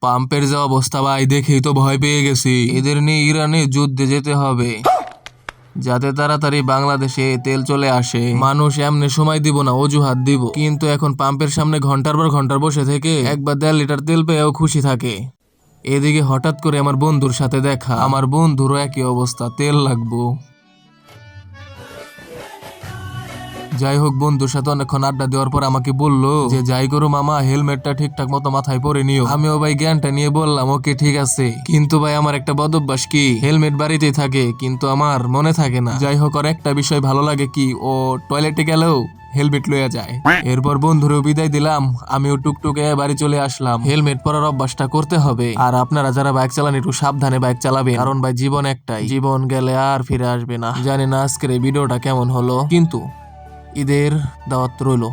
পাম্পের যে অবস্থা ভাই, দেখেই তো ভয় পেয়ে গেছি। এদের নিয়ে ইরানে যুদ্ধে যেতে হবে যাতে তাড়াতাড়ি বাংলাদেশে তেল চলে আসে। মানুষ এমনি সময় দিব না, অজুহাত দিব, কিন্তু এখন পাম্পের সামনে ঘন্টার পর ঘন্টার বসে থেকে একবার 1.5 লিটার তেল পেয়েও খুশি থাকে। এদিকে হঠাৎ করে আমার বন্ধুর সাথে দেখা। আমার বন্ধুরও একই অবস্থা, তেল লাগবো। যাই হোক, বন্ধুর সাথে অনেকক্ষণ আড্ডা দেওয়ার পর আমাকে বললো যে যাই করো মামা, হেলমেটটা ঠিকঠাক মতো মাথায় পরে নিও। আমিও ভাই জ্ঞানটা নিয়ে বললাম ওকে ঠিক আছে, কিন্তু ভাই আমার একটা বদ অভ্যাস কি, হেলমেট বাড়িতেই থাকে কিন্তু আমার মনে থাকে না। যাই হোক, আর একটা বিষয় ভালো লাগে কি, ও টয়লেটে গেলেও হেলমেট লইয়া যায়। এরপর বন্ধুরেও বিদায় দিলাম, আমিও টুকটুকে বাড়ি চলে আসলাম। হেলমেট পরার অভ্যাসটা করতে হবে। আর আপনারা যারা বাইক চালান একটু সাবধানে বাইক চালাবেন, কারণ ভাই জীবন একটাই, জীবন গেলে আর ফিরে আসবে না। জানি না আজকের এই ভিডিওটা কেমন হলো, কিন্তু ঈদের দাওয়াত রইলো।